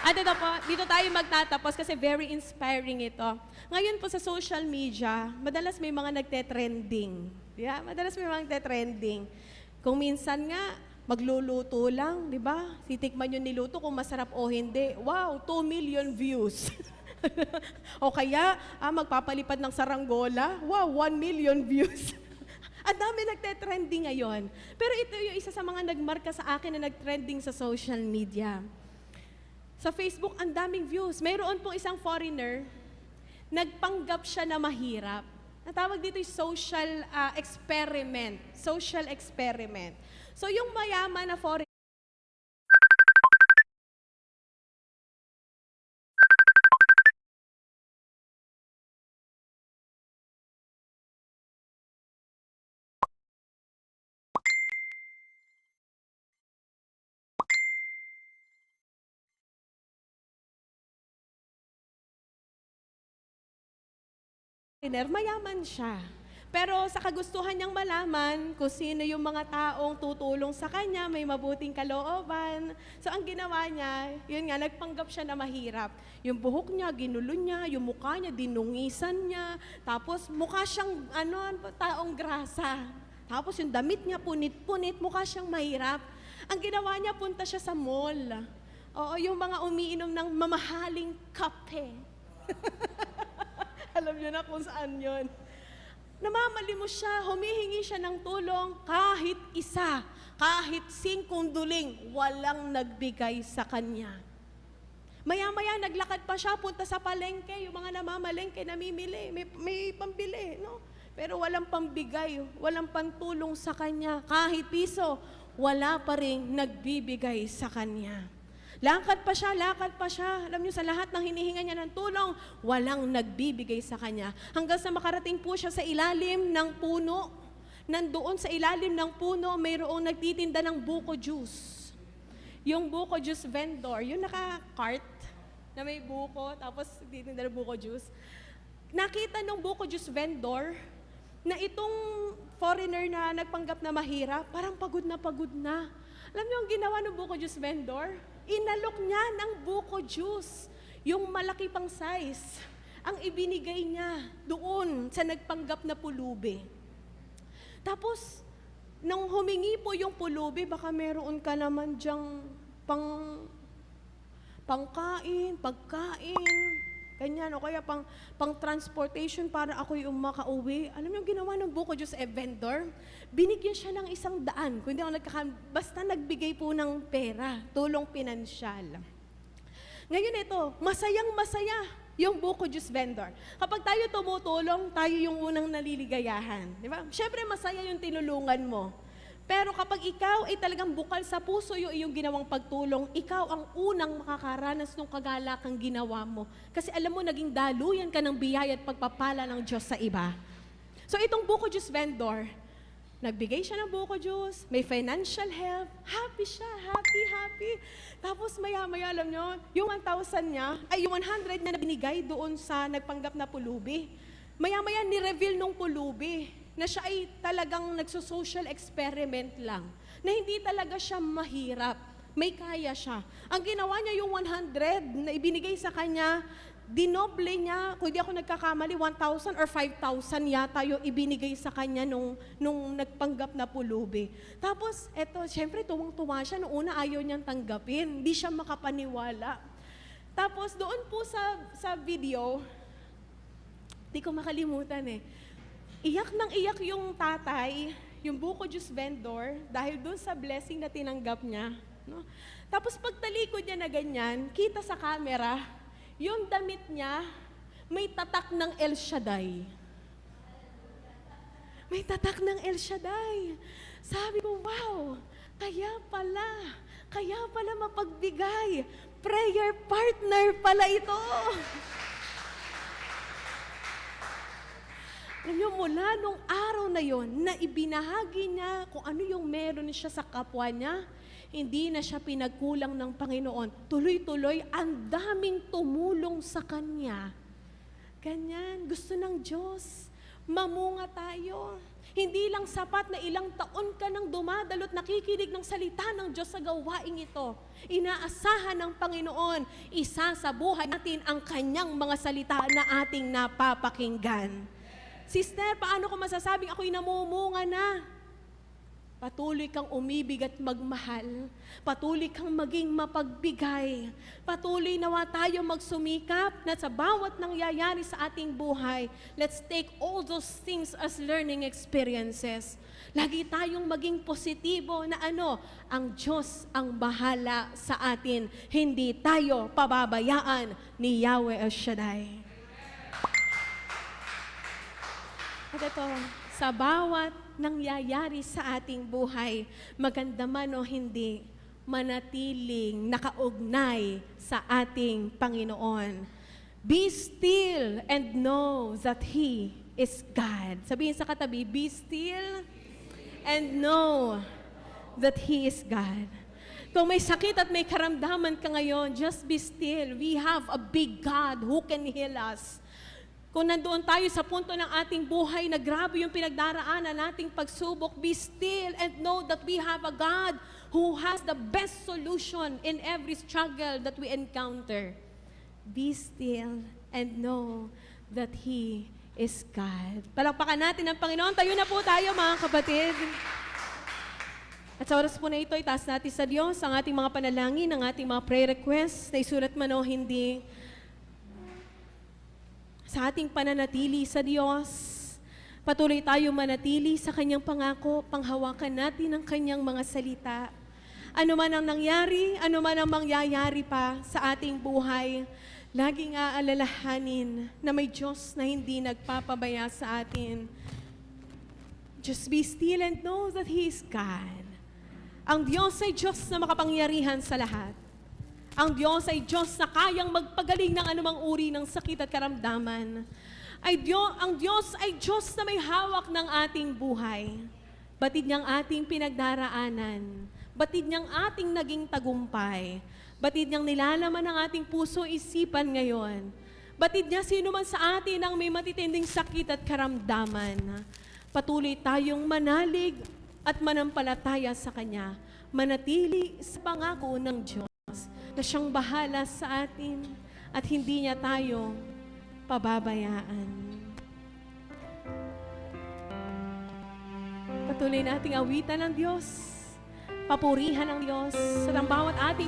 At ito po, dito tayo magtatapos kasi very inspiring ito. Ngayon po sa social media, madalas may mga nagte-trending. Yeah, madalas may mga nagte-trending. Kung minsan nga, magluluto lang, di ba? Titikman yung niluto kung masarap o hindi. Wow, 2 million views. O kaya, magpapalipad ng saranggola. Wow, 1 million views. Ang dami nagte-trending ngayon. Pero ito yung isa sa mga nagmarka sa akin na nag-trending sa social media. Sa Facebook, ang daming views. Mayroon pong isang foreigner, nagpanggap siya na mahirap. Ang tawag dito yung social experiment. Social experiment. So yung mayaman na foreigner, mayaman siya. Pero sa kagustuhan niyang malaman kung sino yung mga taong tutulong sa kanya, may mabuting kalooban. So ang ginawa niya, yun nga, nagpanggap siya na mahirap. Yung buhok niya, ginulo niya, yung mukha niya, dinungisan niya. Tapos mukha siyang taong grasa. Tapos yung damit niya, punit-punit, mukha siyang mahirap. Ang ginawa niya, punta siya sa mall. Oo, yung mga umiinom ng mamahaling kape. Alam niyo na kung saan yun. Namamali mo siya, humihingi siya ng tulong, kahit isa, kahit 5 duling, walang nagbigay sa kanya. Maya-maya, naglakad pa siya, punta sa palengke, yung mga namamalengke, namimili, may pambili, no? Pero walang pambigay, walang pantulong sa kanya, kahit piso, wala pa rin nagbibigay sa kanya. Lakad pa siya. Alam niyo, sa lahat ng hinihinga niya ng tulong, walang nagbibigay sa kanya. Hanggang sa makarating po siya sa ilalim ng puno. Nandoon sa ilalim ng puno, mayroong nagtitinda ng buko juice. Yung buko juice vendor, yung naka-cart na may buko, tapos titinda ng buko juice. Nakita ng buko juice vendor na itong foreigner na nagpanggap na mahirap, parang pagod na. Alam niyo ang ginawa ng buko juice vendor? Inalok niya ng buko juice, yung malaki pang size, ang ibinigay niya doon sa nagpanggap na pulubi. Tapos, nung humingi po yung pulubi, baka meron ka naman diyang pagkain, ganyan, o kaya pang transportation para ako yung makauwi. Alam niyo, ginawa ng buko juice vendor, binigyan siya ng 100. Kung hindi ako basta nagbigay po ng pera, tulong pinansyal. Ngayon ito, masayang-masaya yung buko juice vendor. Kapag tayo tumutulong, tayo yung unang naliligayahan. Di ba? Siyempre, masaya yung tinulungan mo. Pero kapag ikaw ay talagang bukal sa puso yung iyong ginawang pagtulong, ikaw ang unang makakaranas ng kagalakang ginawa mo. Kasi alam mo, naging daluyan ka ng biyaya at pagpapala ng Diyos sa iba. So itong buko juice vendor, nagbigay siya ng buko juice, may financial help, happy siya, happy. Tapos maya-maya, alam nyo, yung 1,000 niya, ay yung 100 na binigay doon sa nagpanggap na pulubi. Maya-maya, ni-reveal nung pulubi na siya ay talagang nagso-social experiment lang, na hindi talaga siya mahirap, may kaya siya. Ang ginawa niya yung 100 na ibinigay sa kanya, dinoble niya, kung di ako nagkakamali, 1,000 or 5,000 yata yung ibinigay sa kanya nung nagpanggap na pulubi. Tapos, eto, syempre tuwang-tuwa siya, noong una ayaw niyang tanggapin, hindi siya makapaniwala. Tapos, doon po sa video, di ko makalimutan iyak nang iyak yung tatay, yung buko juice vendor, dahil doon sa blessing na tinanggap niya. No? Tapos pagtalikod niya na ganyan, kita sa camera, yung damit niya, may tatak ng El Shaddai. May tatak ng El Shaddai. Sabi ko, wow, kaya pala mapagbigay. Prayer partner pala ito. Alam niyo, mula nung araw na yon, na ibinahagi niya kung ano yung meron siya sa kapwa niya, hindi na siya pinagkulang ng Panginoon. Tuloy-tuloy, ang daming tumulong sa kanya. Ganyan, gusto ng Diyos. mamunga tayo. Hindi lang sapat na ilang taon ka nang dumadalo't nakikinig ng salita ng Diyos sa gawaing ito. Inaasahan ng Panginoon, isa sa buhay natin ang kanyang mga salita na ating napapakinggan. Sister, paano ko masasabing ako'y namumunga na? Patuloy kang umibig at magmahal. Patuloy kang maging mapagbigay. Patuloy nawa tayo magsumikap na sa bawat nangyayari sa ating buhay, let's take all those things as learning experiences. Lagi tayong maging positibo na ang Diyos ang bahala sa atin. Hindi tayo pababayaan ni Yahweh El Shaddai. At ito, sa bawat nangyayari sa ating buhay, maganda man o hindi, manatiling nakaugnay sa ating Panginoon. Be still and know that He is God. Sabihin sa katabi, be still and know that He is God. Kung may sakit at may karamdaman ka ngayon, just be still. We have a big God who can heal us. Kung nandoon tayo sa punto ng ating buhay na grabe yung pinagdaraanan nating pagsubok, be still and know that we have a God who has the best solution in every struggle that we encounter. Be still and know that He is God. Palakpakan natin ang Panginoon. Tayo na po tayo, mga kapatid. At sa oras po na ito, itaas natin sa Diyos ang ating mga panalangin, ang ating mga prayer requests na isulat man o hindi. Sa ating pananatili sa Diyos, patuloy tayong manatili sa Kanyang pangako, panghawakan natin ang Kanyang mga salita. Ano man ang nangyari, ano man ang mangyayari pa sa ating buhay, laging aalalahanin na may Diyos na hindi nagpapabaya sa atin. Just be still and know that He is God. Ang Diyos ay Diyos na makapangyarihan sa lahat. Ang Diyos ay Diyos na kayang magpagaling ng anumang uri ng sakit at karamdaman. Ang Diyos ay Diyos na may hawak ng ating buhay. Batid niyang ating pinagdaraanan. Batid niyang ating naging tagumpay. Batid niyang nilalaman ng ating puso isipan ngayon. Batid niya sino man sa atin ang may matitinding sakit at karamdaman. Patuloy tayong manalig at manampalataya sa Kanya. Manatili sa pangako ng Diyos na siyang bahala sa atin at hindi niya tayo pababayaan. Patuloy nating awitan ng Diyos, papurihan ng Diyos sa bawat ating